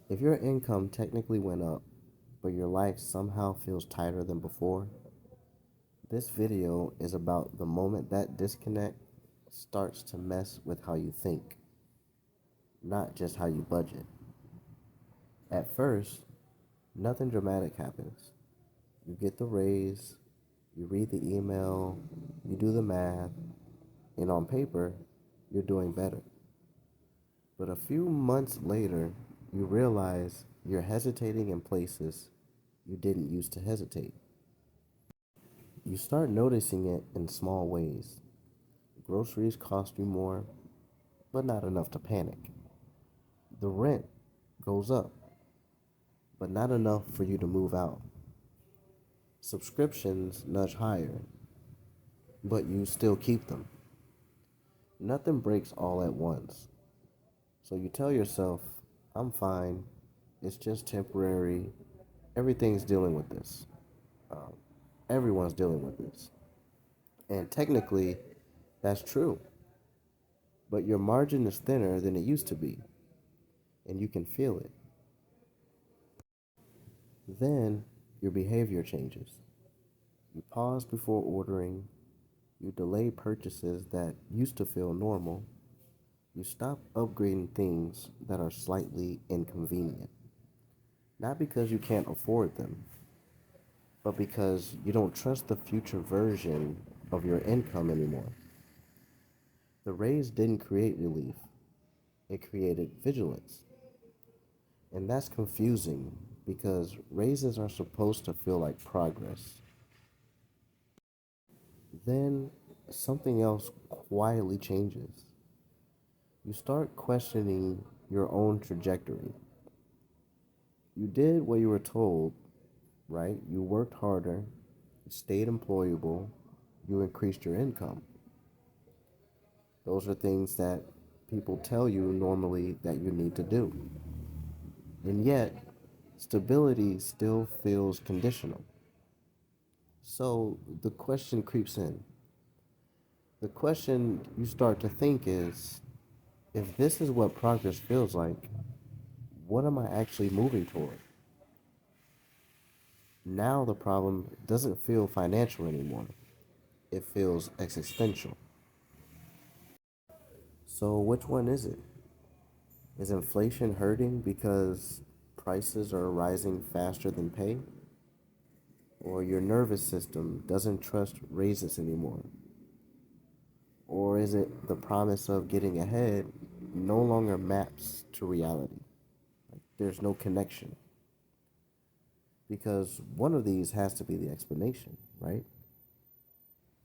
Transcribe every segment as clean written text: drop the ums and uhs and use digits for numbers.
If your income technically went up, but your life somehow feels tighter than before, this video is about the moment that disconnect starts to mess with how you think, not just how you budget. At first, nothing dramatic happens. You get the raise, you read the email, you do the math, and on paper, you're doing better. But a few months later, you realize you're hesitating in places you didn't used to hesitate. You start noticing it in small ways. Groceries cost you more, but not enough to panic. The rent goes up, but not enough for you to move out. Subscriptions nudge higher, but you still keep them. Nothing breaks all at once. So you tell yourself, I'm fine, it's just temporary, everything's dealing with this. Um, Everyone's dealing with this. And technically, that's true. But your margin is thinner than it used to be, and you can feel it. Then your behavior changes. You pause before ordering, you delay purchases that used to feel normal, you stop upgrading things that are slightly inconvenient. Not because you can't afford them, but because you don't trust the future version of your income anymore. The raise didn't create relief, it created vigilance. And that's confusing because raises are supposed to feel like progress. Then something else quietly changes. You start questioning your own trajectory. You did what you were told, right? You worked harder, you stayed employable, you increased your income. Those are things that people tell you normally that you need to do. And yet, stability still feels conditional. So the question creeps in. The question you start to think is, if this is what progress feels like, what am I actually moving toward? Now the problem doesn't feel financial anymore. It feels existential. So which one is it? Is inflation hurting because prices are rising faster than pay? Or your nervous system doesn't trust raises anymore? Or is it the promise of getting ahead no longer maps to reality? Like there's no connection. Because one of these has to be the explanation, right?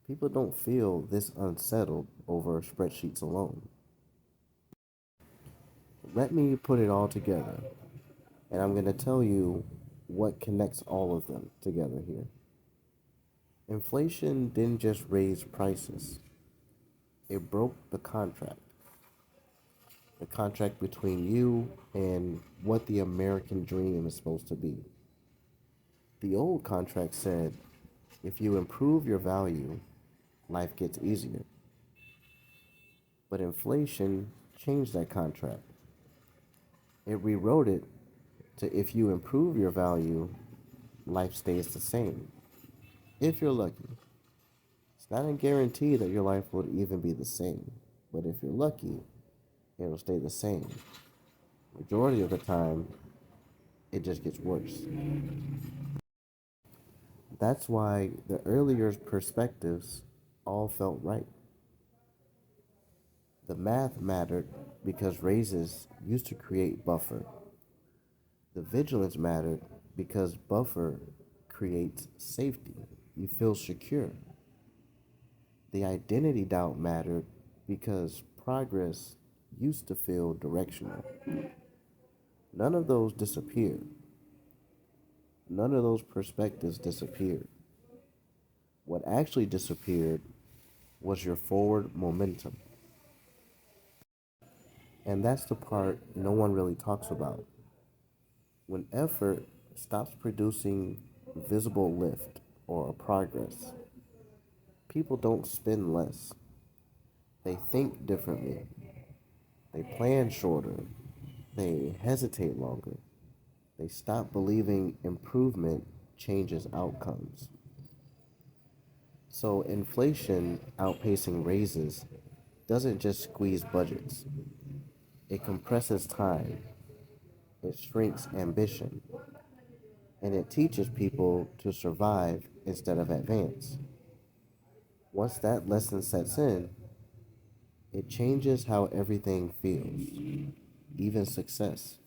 People don't feel this unsettled over spreadsheets alone. Let me put it all together, and I'm going to tell you what connects all of them together here. Inflation didn't just raise prices, it broke the contract between you and what the American dream is supposed to be. The old contract said if you improve your value, life gets easier. But inflation changed that contract. It rewrote it to if you improve your value, life stays the same. If you're lucky. It's not a guarantee that your life will even be the same. But if you're lucky, it'll stay the same. Majority of the time, it just gets worse. That's why the earlier perspectives all felt right. The math mattered because raises used to create buffer. The vigilance mattered because buffer creates safety. You feel secure. The identity doubt mattered because progress used to feel directional. None of those disappeared. None of those perspectives disappeared. What actually disappeared was your forward momentum. And that's the part no one really talks about. When effort stops producing visible lift or progress, people don't spend less. They think differently. They plan shorter. They hesitate longer. They stop believing improvement changes outcomes. So, inflation outpacing raises doesn't just squeeze budgets, it compresses time, it shrinks ambition, and it teaches people to survive instead of advance. Once that lesson sets in, it changes how everything feels, even success.